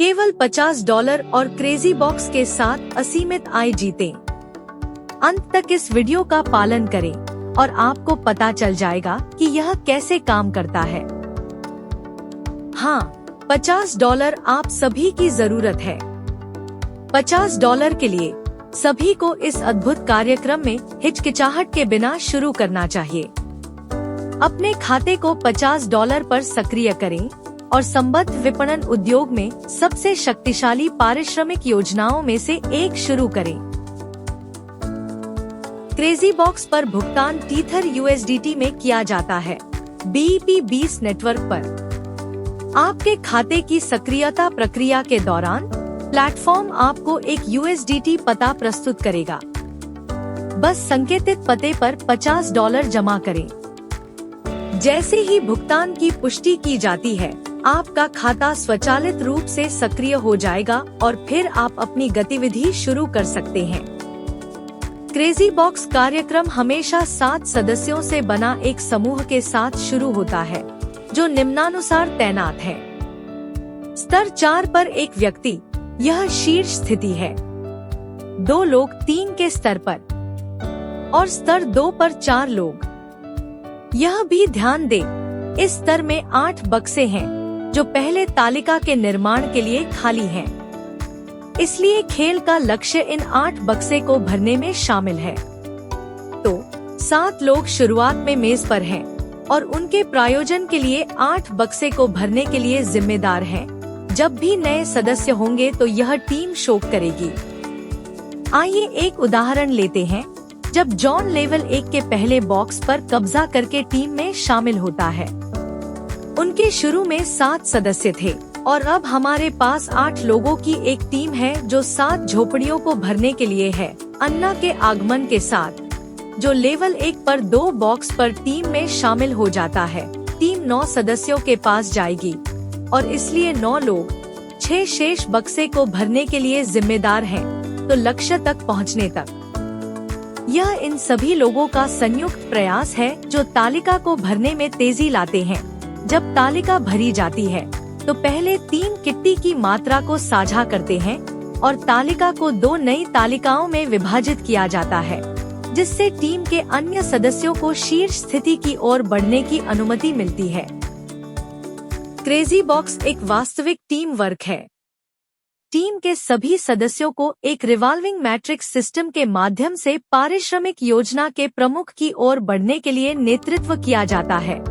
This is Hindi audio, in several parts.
केवल $50 और क्रेजी बॉक्स के साथ असीमित आय जीतें। अंत तक इस वीडियो का पालन करें और आपको पता चल जाएगा कि यह कैसे काम करता है। हाँ, $50 आप सभी की जरूरत है। $50 के लिए सभी को इस अद्भुत कार्यक्रम में हिचकिचाहट के बिना शुरू करना चाहिए। अपने खाते को $50 पर सक्रिय करें और संबद्ध विपणन उद्योग में सबसे शक्तिशाली पारिश्रमिक योजनाओं में से एक शुरू करें। क्रेजी बॉक्स पर भुगतान टीथर USDT में किया जाता है। BEP20 नेटवर्क पर आपके खाते की सक्रियता प्रक्रिया के दौरान प्लेटफॉर्म आपको एक USDT पता प्रस्तुत करेगा। बस संकेतित पते पर $50 जमा करें। जैसे ही भुगतान की पुष्टि की जाती है, आपका खाता स्वचालित रूप से सक्रिय हो जाएगा और फिर आप अपनी गतिविधि शुरू कर सकते हैं। क्रेजी बॉक्स कार्यक्रम हमेशा 7 सदस्यों से बना एक समूह के साथ शुरू होता है, जो निम्नानुसार तैनात है। स्तर 4 पर एक व्यक्ति, यह शीर्ष स्थिति है। 2 लोग 3 के स्तर पर और स्तर 2 पर 4 लोग। यह भी ध्यान दें, इस स्तर में 8 बक्से हैं, जो पहले तालिका के निर्माण के लिए खाली हैं। इसलिए खेल का लक्ष्य इन 8 बक्से को भरने में शामिल है। तो 7 लोग शुरुआत में मेज पर हैं और उनके प्रायोजन के लिए 8 बक्से को भरने के लिए जिम्मेदार हैं। जब भी नए सदस्य होंगे तो यह टीम शोक करेगी। आइए एक उदाहरण लेते हैं, जब जॉन लेवल 1 के पहले बॉक्स पर कब्जा करके टीम में शामिल होता है। उनके शुरू में 7 सदस्य थे और अब हमारे पास 8 लोगों की एक टीम है जो 7 झोपड़ियों को भरने के लिए है। अन्ना के आगमन के साथ, जो लेवल 1 पर 2 बॉक्स पर टीम में शामिल हो जाता है, टीम 9 सदस्यों के पास जाएगी और इसलिए 9 लोग 6 शेष बक्से को भरने के लिए जिम्मेदार हैं, तो लक्ष्य तक पहुंचने तक। यह इन सभी लोगों का संयुक्त प्रयास है जो तालिका को भरने में तेजी लाते हैं। जब तालिका भरी जाती है तो पहले 3 किट्टी की मात्रा को साझा करते हैं और तालिका को 2 नई तालिकाओं में विभाजित किया जाता है, जिससे टीम के अन्य सदस्यों को शीर्ष स्थिति की ओर बढ़ने की अनुमति मिलती है। क्रेजी बॉक्स एक वास्तविक टीम वर्क है। टीम के सभी सदस्यों को एक रिवॉल्विंग मैट्रिक्स सिस्टम के माध्यम से पारिश्रमिक योजना के प्रमुख की ओर बढ़ने के लिए नेतृत्व किया जाता है।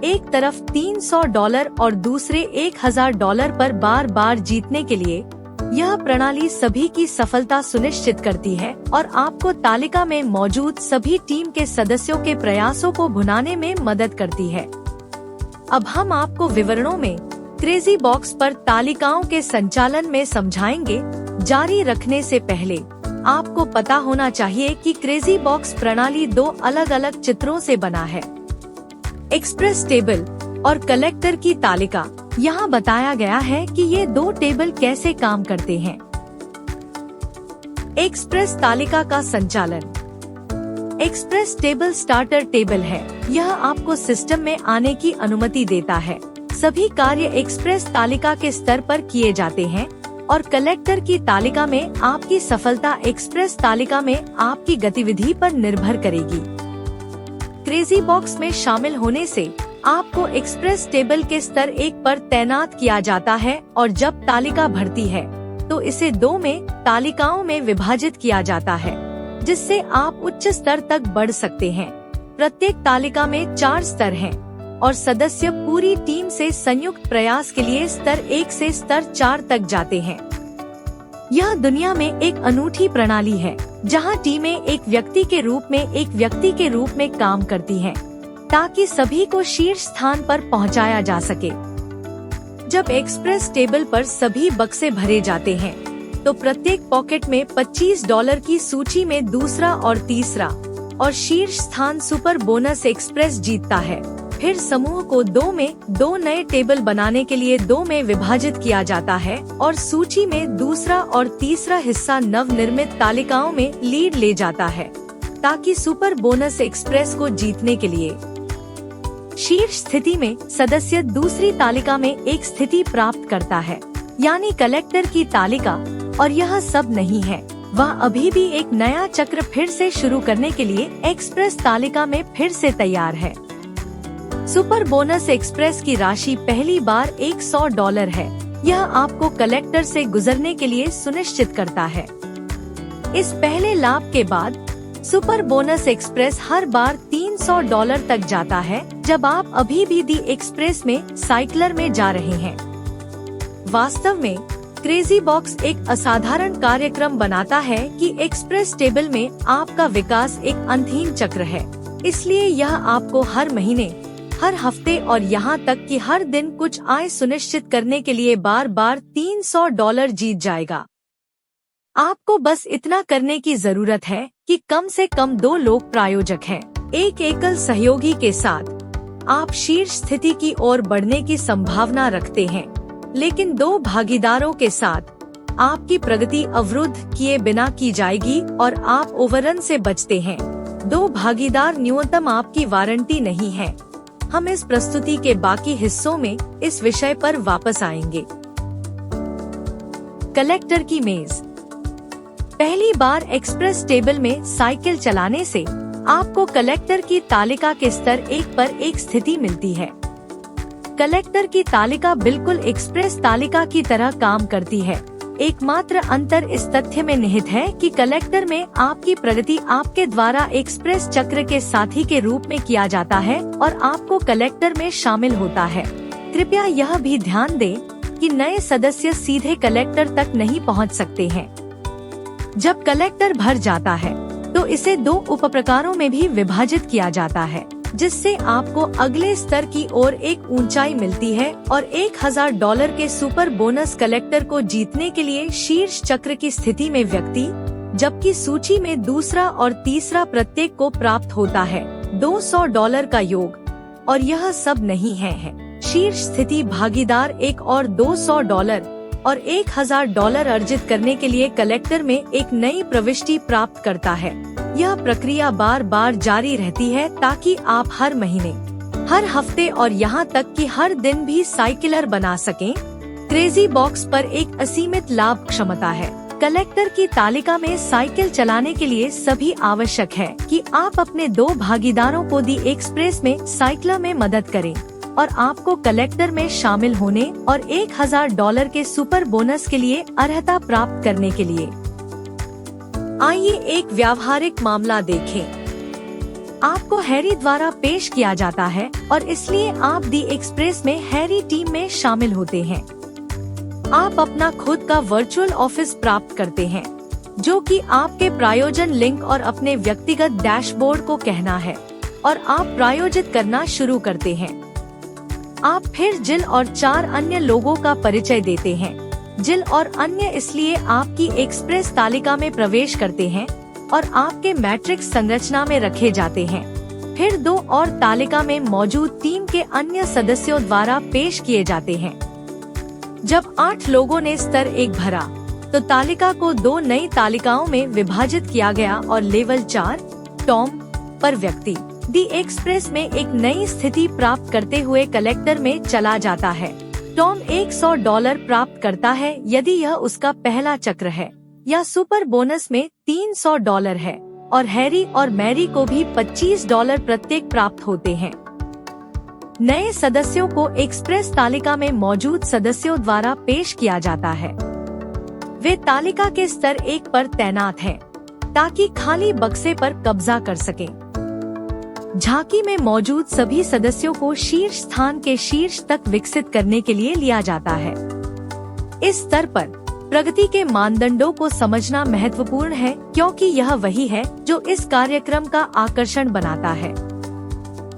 एक तरफ $300 और दूसरे $1000 पर बार बार जीतने के लिए यह प्रणाली सभी की सफलता सुनिश्चित करती है और आपको तालिका में मौजूद सभी टीम के सदस्यों के प्रयासों को भुनाने में मदद करती है। अब हम आपको विवरणों में क्रेजी बॉक्स पर तालिकाओं के संचालन में समझाएंगे। जारी रखने से पहले आपको पता होना चाहिए कि क्रेजी बॉक्स प्रणाली 2 अलग अलग चित्रों से बना है। एक्सप्रेस टेबल और कलेक्टर की तालिका। यहाँ बताया गया है कि ये 2 टेबल कैसे काम करते हैं। एक्सप्रेस तालिका का संचालन। एक्सप्रेस टेबल स्टार्टर टेबल है। यह आपको सिस्टम में आने की अनुमति देता है। सभी कार्य एक्सप्रेस तालिका के स्तर पर किए जाते हैं और कलेक्टर की तालिका में आपकी सफलता एक्सप्रेस तालिका में आपकी गतिविधि पर निर्भर करेगी। क्रेजी बॉक्स में शामिल होने से आपको एक्सप्रेस टेबल के स्तर 1 पर तैनात किया जाता है और जब तालिका भरती है तो इसे 2 में तालिकाओं में विभाजित किया जाता है, जिससे आप उच्च स्तर तक बढ़ सकते हैं। प्रत्येक तालिका में 4 स्तर हैं और सदस्य पूरी टीम से संयुक्त प्रयास के लिए स्तर 1 से स्तर 4 तक जाते हैं। यह दुनिया में एक अनूठी प्रणाली है जहां टीमें एक व्यक्ति के रूप में काम करती हैं, ताकि सभी को शीर्ष स्थान पर पहुंचाया जा सके। जब एक्सप्रेस टेबल पर सभी बक्से भरे जाते हैं तो प्रत्येक पॉकेट में $25 की सूची में दूसरा और तीसरा और शीर्ष स्थान सुपर बोनस एक्सप्रेस जीतता है। फिर समूह को 2 में 2 नए टेबल बनाने के लिए 2 में विभाजित किया जाता है और सूची में दूसरा और तीसरा हिस्सा नवनिर्मित तालिकाओं में लीड ले जाता है, ताकि सुपर बोनस एक्सप्रेस को जीतने के लिए शीर्ष स्थिति में सदस्य दूसरी तालिका में एक स्थिति प्राप्त करता है। यानी कलेक्टर की तालिका। और यह सब नहीं है, वह अभी भी एक नया चक्र फिर से शुरू करने के लिए एक्सप्रेस तालिका में फिर से तैयार है। सुपर बोनस एक्सप्रेस की राशि पहली बार $100 है। यह आपको कलेक्टर से गुजरने के लिए सुनिश्चित करता है। इस पहले लाभ के बाद सुपर बोनस एक्सप्रेस हर बार $300 तक जाता है जब आप अभी भी दी एक्सप्रेस में साइक्लर में जा रहे हैं। वास्तव में क्रेजी बॉक्स एक असाधारण कार्यक्रम बनाता है कि एक्सप्रेस टेबल में आपका विकास एक अंतहीन चक्र है। इसलिए यह आपको हर महीने, हर हफ्ते और यहाँ तक कि हर दिन कुछ आय सुनिश्चित करने के लिए बार बार $300 जीत जाएगा। आपको बस इतना करने की जरूरत है कि कम से कम 2 लोग प्रायोजक हैं। एक एकल सहयोगी के साथ आप शीर्ष स्थिति की ओर बढ़ने की संभावना रखते हैं, लेकिन 2 भागीदारों के साथ आपकी प्रगति अवरुद्ध किए बिना की जाएगी और आप ओवररन से बचते हैं। 2 भागीदार न्यूनतम आपकी वारंटी नहीं है। हम इस प्रस्तुति के बाकी हिस्सों में इस विषय पर वापस आएंगे। कलेक्टर की मेज। पहली बार एक्सप्रेस टेबल में साइकिल चलाने से आपको कलेक्टर की तालिका के स्तर 1 पर एक स्थिति मिलती है। कलेक्टर की तालिका बिल्कुल एक्सप्रेस तालिका की तरह काम करती है। एकमात्र अंतर इस तथ्य में निहित है कि कलेक्टर में आपकी प्रगति आपके द्वारा एक्सप्रेस चक्र के साथी के रूप में किया जाता है और आपको कलेक्टर में शामिल होता है। कृपया यह भी ध्यान दें कि नए सदस्य सीधे कलेक्टर तक नहीं पहुंच सकते हैं। जब कलेक्टर भर जाता है तो इसे 2 उपप्रकारों में भी विभाजित किया जाता है, जिससे आपको अगले स्तर की ओर एक ऊंचाई मिलती है और $1000 के सुपर बोनस कलेक्टर को जीतने के लिए शीर्ष चक्र की स्थिति में व्यक्ति, जबकि सूची में दूसरा और तीसरा प्रत्येक को प्राप्त होता है $200 का योग। और यह सब नहीं है। शीर्ष स्थिति भागीदार एक और $200 और $1000 अर्जित करने के लिए कलेक्टर में एक नई प्रविष्टि प्राप्त करता है। यह प्रक्रिया बार बार जारी रहती है ताकि आप हर महीने, हर हफ्ते और यहाँ तक कि हर दिन भी साइकिलर बना सकें। क्रेजी बॉक्स पर एक असीमित लाभ क्षमता है। कलेक्टर की तालिका में साइकिल चलाने के लिए सभी आवश्यक है कि आप अपने 2 भागीदारों को दी एक्सप्रेस में साइकिलर में मदद करें और आपको कलेक्टर में शामिल होने और $1000 के सुपर बोनस के लिए अर्हता प्राप्त करने के लिए। आइए एक व्यावहारिक मामला देखें। आपको हैरी द्वारा पेश किया जाता है और इसलिए आप दी एक्सप्रेस में हैरी टीम में शामिल होते हैं। आप अपना खुद का वर्चुअल ऑफिस प्राप्त करते हैं, जो कि आपके प्रायोजन लिंक और अपने व्यक्तिगत डैशबोर्ड को कहना है, और आप प्रायोजित करना शुरू करते हैं। आप फिर जिल और 4 अन्य लोगों का परिचय देते हैं। जिल और अन्य इसलिए आपकी एक्सप्रेस तालिका में प्रवेश करते हैं और आपके मैट्रिक्स संरचना में रखे जाते हैं। फिर 2 और तालिका में मौजूद टीम के अन्य सदस्यों द्वारा पेश किए जाते हैं। जब 8 लोगों ने स्तर 1 भरा तो तालिका को 2 नई तालिकाओं में विभाजित किया गया और लेवल 4 टॉम पर व्यक्ति दी एक्सप्रेस में एक नई स्थिति प्राप्त करते हुए कलेक्टर में चला जाता है। टॉम $100 प्राप्त करता है यदि यह उसका पहला चक्र है, या सुपर बोनस में $300 है, और हैरी और मैरी को भी $25 प्रत्येक प्राप्त होते हैं। नए सदस्यों को एक्सप्रेस तालिका में मौजूद सदस्यों द्वारा पेश किया जाता है। वे तालिका के स्तर 1 पर तैनात हैं, ताकि खाली बक्से पर कब्जा कर सकें। झांकी में मौजूद सभी सदस्यों को शीर्ष स्थान के शीर्ष तक विकसित करने के लिए लिया जाता है। इस स्तर पर प्रगति के मानदंडों को समझना महत्वपूर्ण है, क्योंकि यह वही है जो इस कार्यक्रम का आकर्षण बनाता है।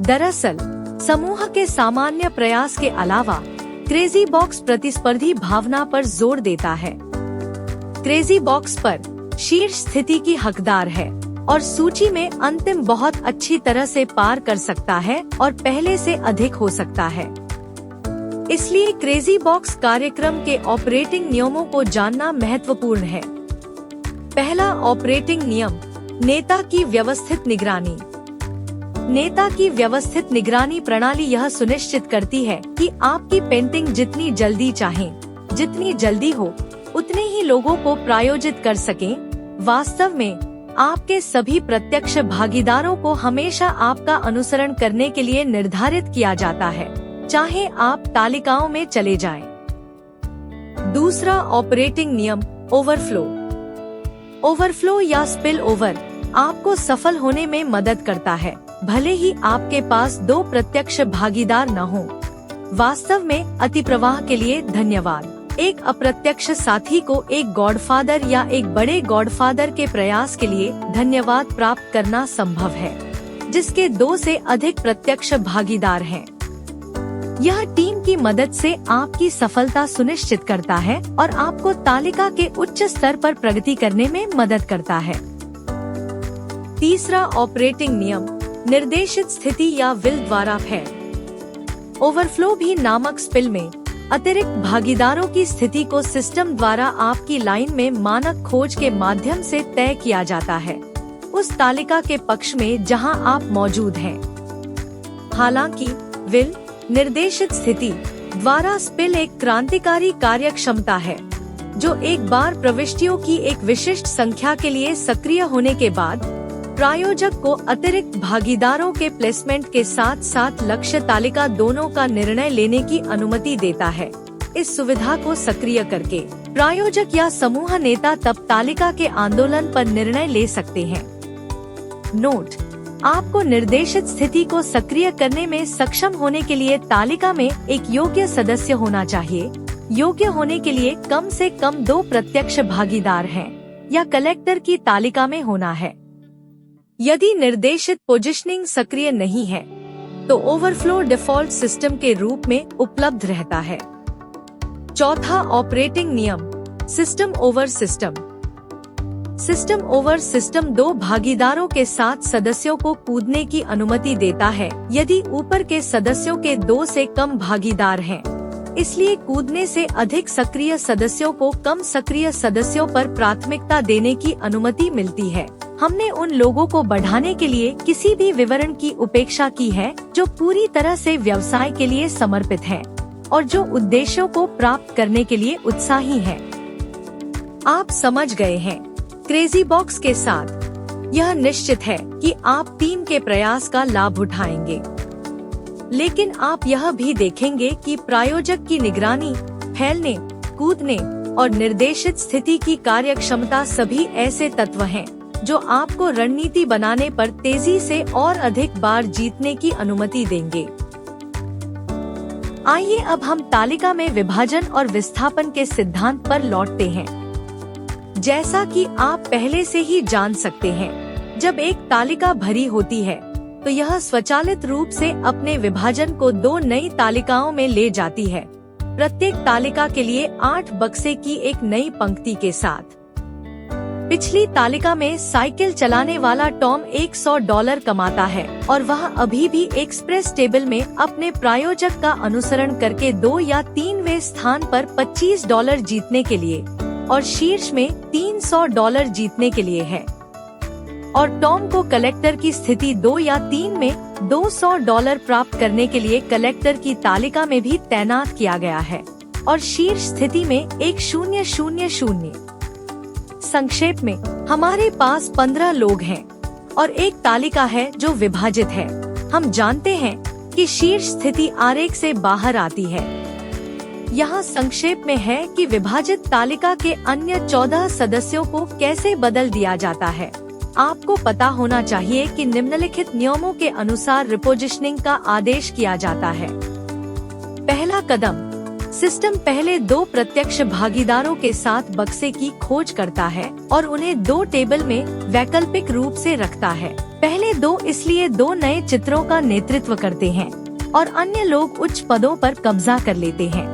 दरअसल समूह के सामान्य प्रयास के अलावा क्रेजी बॉक्स प्रतिस्पर्धी भावना पर जोर देता है। क्रेजी बॉक्स पर शीर्ष स्थिति की हकदार है और सूची में अंतिम बहुत अच्छी तरह से पार कर सकता है और पहले से अधिक हो सकता है। इसलिए क्रेजी बॉक्स कार्यक्रम के ऑपरेटिंग नियमों को जानना महत्वपूर्ण है। पहला ऑपरेटिंग नियम, नेता की व्यवस्थित निगरानी। नेता की व्यवस्थित निगरानी प्रणाली यह सुनिश्चित करती है कि आपकी पेंटिंग जितनी जल्दी चाहें जितनी जल्दी हो उतने ही लोगों को प्रायोजित कर सकें। वास्तव में आपके सभी प्रत्यक्ष भागीदारों को हमेशा आपका अनुसरण करने के लिए निर्धारित किया जाता है, चाहे आप तालिकाओं में चले जाएं। दूसरा ऑपरेटिंग नियम, ओवरफ्लो। ओवरफ्लो या स्पिल ओवर आपको सफल होने में मदद करता है, भले ही आपके पास दो प्रत्यक्ष भागीदार न हो। वास्तव में अतिप्रवाह के लिए धन्यवाद। एक अप्रत्यक्ष साथी को एक गॉडफादर या एक बड़े गॉडफादर के प्रयास के लिए धन्यवाद प्राप्त करना संभव है, जिसके 2 से अधिक प्रत्यक्ष भागीदार हैं। यह टीम की मदद से आपकी सफलता सुनिश्चित करता है और आपको तालिका के उच्च स्तर पर प्रगति करने में मदद करता है। तीसरा ऑपरेटिंग नियम, निर्देशित स्थिति या विल द्वारा है। ओवरफ्लो भी नामक स्पिल में अतिरिक्त भागीदारों की स्थिति को सिस्टम द्वारा आपकी लाइन में मानक खोज के माध्यम से तय किया जाता है, उस तालिका के पक्ष में जहां आप मौजूद हैं। हालांकि विल, निर्देशित स्थिति द्वारा स्पिल एक क्रांतिकारी कार्यक्षमता है, जो एक बार प्रविष्टियों की एक विशिष्ट संख्या के लिए सक्रिय होने के बाद प्रायोजक को अतिरिक्त भागीदारों के प्लेसमेंट के साथ साथ लक्ष्य तालिका दोनों का निर्णय लेने की अनुमति देता है। इस सुविधा को सक्रिय करके प्रायोजक या समूह नेता तब तालिका के आंदोलन पर निर्णय ले सकते हैं। नोट: आपको निर्देशित स्थिति को सक्रिय करने में सक्षम होने के लिए तालिका में एक योग्य सदस्य होना चाहिए। योग्य होने के लिए कम से कम 2 प्रत्यक्ष भागीदार हैं या कलेक्टर की तालिका में होना है। यदि निर्देशित पोजीशनिंग सक्रिय नहीं है, तो ओवरफ्लो डिफॉल्ट सिस्टम के रूप में उपलब्ध रहता है। चौथा ऑपरेटिंग नियम, system over system. System over system 2 भागीदारों के साथ सदस्यों को कूदने की अनुमति देता है यदि ऊपर के सदस्यों के 2 से कम भागीदार हैं। इसलिए कूदने से अधिक सक्रिय सदस्यों को कम सक्रिय सदस्यों पर प्राथमिकता देने की अनुमति मिलती है। हमने उन लोगों को बढ़ाने के लिए किसी भी विवरण की उपेक्षा की है जो पूरी तरह से व्यवसाय के लिए समर्पित हैं और जो उद्देश्यों को प्राप्त करने के लिए उत्साही हैं। आप समझ गए हैं। क्रेजी बॉक्स के साथ यह निश्चित है कि आप टीम के प्रयास का लाभ उठाएंगे, लेकिन आप यह भी देखेंगे कि प्रायोजक की निगरानी, फैलने, कूदने और निर्देशित स्थिति की कार्यक्षमता सभी ऐसे तत्व हैं जो आपको रणनीति बनाने पर तेजी से और अधिक बार जीतने की अनुमति देंगे। आइए अब हम तालिका में विभाजन और विस्थापन के सिद्धांत पर लौटते हैं। जैसा कि आप पहले से ही जान सकते हैं, जब एक तालिका भरी होती है तो यह स्वचालित रूप से अपने विभाजन को 2 नई तालिकाओं में ले जाती है, प्रत्येक तालिका के लिए 8 बक्से की एक नई पंक्ति के साथ। पिछली तालिका में साइकिल चलाने वाला टॉम $100 कमाता है और वह अभी भी एक्सप्रेस टेबल में अपने प्रायोजक का अनुसरण करके 2 या 3वें स्थान पर $25 जीतने के लिए और शीर्ष में $300 जीतने के लिए है। और टॉम को कलेक्टर की स्थिति 2 या 3 में $200 प्राप्त करने के लिए कलेक्टर की तालिका में भी तैनात किया गया है और शीर्ष स्थिति में 1000। संक्षेप में, हमारे पास 15 लोग हैं और एक तालिका है जो विभाजित है। हम जानते हैं कि शीर्ष स्थिति आरेख से बाहर आती है। यहाँ संक्षेप में है कि विभाजित तालिका के अन्य 14 सदस्यों को कैसे बदल दिया जाता है। आपको पता होना चाहिए कि निम्नलिखित नियमों के अनुसार रिपोजिशनिंग का आदेश किया जाता है। पहला कदम, सिस्टम पहले 2 प्रत्यक्ष भागीदारों के साथ बक्से की खोज करता है और उन्हें 2 टेबल में वैकल्पिक रूप से रखता है। पहले 2 इसलिए 2 नए चित्रों का नेतृत्व करते हैं और अन्य लोग उच्च पदों पर कब्जा कर लेते हैं।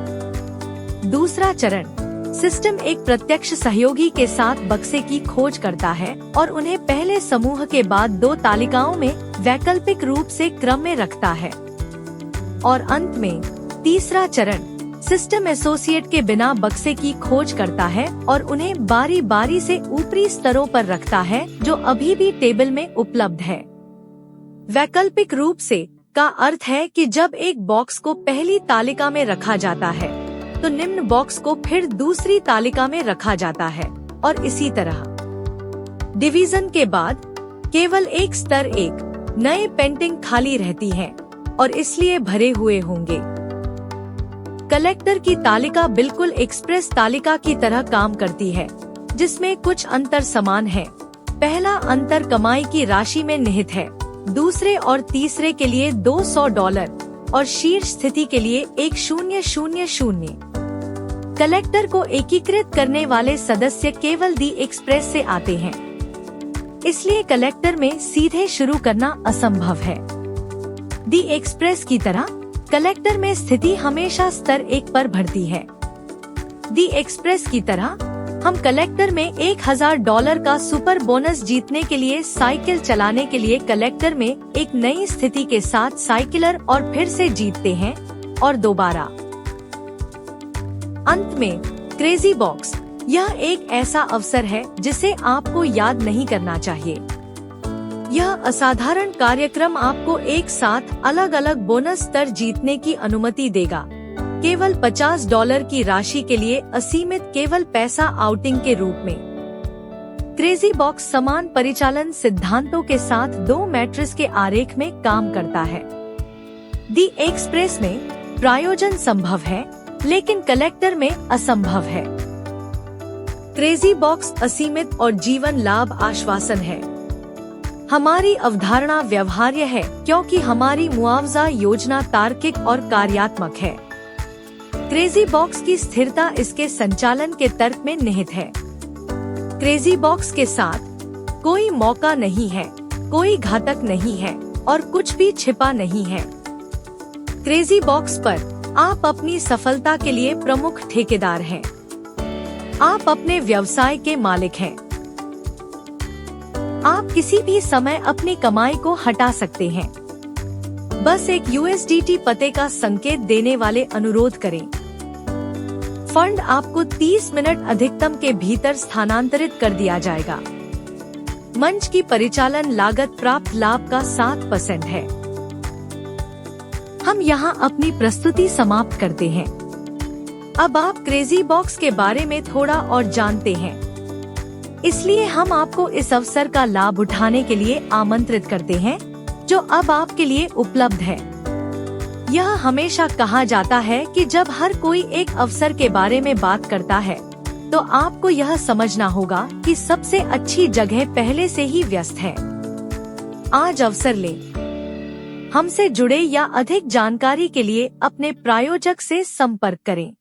दूसरा चरण, सिस्टम एक प्रत्यक्ष सहयोगी के साथ बक्से की खोज करता है और उन्हें पहले समूह के बाद 2 तालिकाओं में वैकल्पिक रूप से क्रम में रखता है। और अंत में तीसरा चरण, सिस्टम एसोसिएट के बिना बक्से की खोज करता है और उन्हें बारी बारी से ऊपरी स्तरों पर रखता है जो अभी भी टेबल में उपलब्ध है। वैकल्पिक रूप से का अर्थ है कि जब एक बॉक्स को पहली तालिका में रखा जाता है तो निम्न बॉक्स को फिर दूसरी तालिका में रखा जाता है और इसी तरह। डिवीजन के बाद केवल एक स्तर एक नए पेंटिंग खाली रहती है और इसलिए भरे हुए होंगे। कलेक्टर की तालिका बिल्कुल एक्सप्रेस तालिका की तरह काम करती है, जिसमें कुछ अंतर समान है। पहला अंतर कमाई की राशि में निहित है, दूसरे और तीसरे के लिए $200 और शीर्ष स्थिति के लिए 1000। कलेक्टर को एकीकृत करने वाले सदस्य केवल दी एक्सप्रेस से आते हैं, इसलिए कलेक्टर में सीधे शुरू करना असंभव है। दी एक्सप्रेस की तरह कलेक्टर में स्थिति हमेशा स्तर 1 पर बढ़ती है। दी एक्सप्रेस की तरह हम कलेक्टर में $1000 का सुपर बोनस जीतने के लिए साइकिल चलाने के लिए कलेक्टर में एक नई स्थिति के साथ साइकिलर और फिर से जीतते हैं और दोबारा। अंत में क्रेजी बॉक्स, यह एक ऐसा अवसर है जिसे आपको याद नहीं करना चाहिए। यह असाधारण कार्यक्रम आपको एक साथ अलग अलग बोनस स्तर जीतने की अनुमति देगा, केवल $50 की राशि के लिए असीमित केवल पैसा आउटिंग के रूप में। क्रेजी बॉक्स समान परिचालन सिद्धांतों के साथ 2 मैट्रिक्स के आरेख में काम करता है। दी एक्सप्रेस में प्रायोजन संभव है, लेकिन कलेक्टर में असंभव है। क्रेजी बॉक्स असीमित और जीवन लाभ आश्वासन है। हमारी अवधारणा व्यवहार्य है क्योंकि हमारी मुआवजा योजना तार्किक और कार्यात्मक है। क्रेजी बॉक्स की स्थिरता इसके संचालन के तर्क में निहित है। क्रेजी बॉक्स के साथ कोई मौका नहीं है, कोई घातक नहीं है और कुछ भी छिपा नहीं है। क्रेजी बॉक्स पर आप अपनी सफलता के लिए प्रमुख ठेकेदार हैं। आप अपने व्यवसाय के मालिक हैं। आप किसी भी समय अपनी कमाई को हटा सकते हैं। बस एक USDT पते का संकेत देने वाले अनुरोध करें। फंड आपको 30 मिनट अधिकतम के भीतर स्थानांतरित कर दिया जाएगा। मंच की परिचालन लागत प्राप्त लाभ का 7% है। हम यहाँ अपनी प्रस्तुति समाप्त करते हैं। अब आप क्रेजी बॉक्स के बारे में थोड़ा और जानते हैं, इसलिए हम आपको इस अवसर का लाभ उठाने के लिए आमंत्रित करते हैं जो अब आपके लिए उपलब्ध है। यह हमेशा कहा जाता है कि जब हर कोई एक अवसर के बारे में बात करता है तो आपको यह समझना होगा कि सबसे अच्छी जगह पहले से ही व्यस्त है। आज अवसर लें। हमसे जुड़े या अधिक जानकारी के लिए अपने प्रायोजक से संपर्क करें।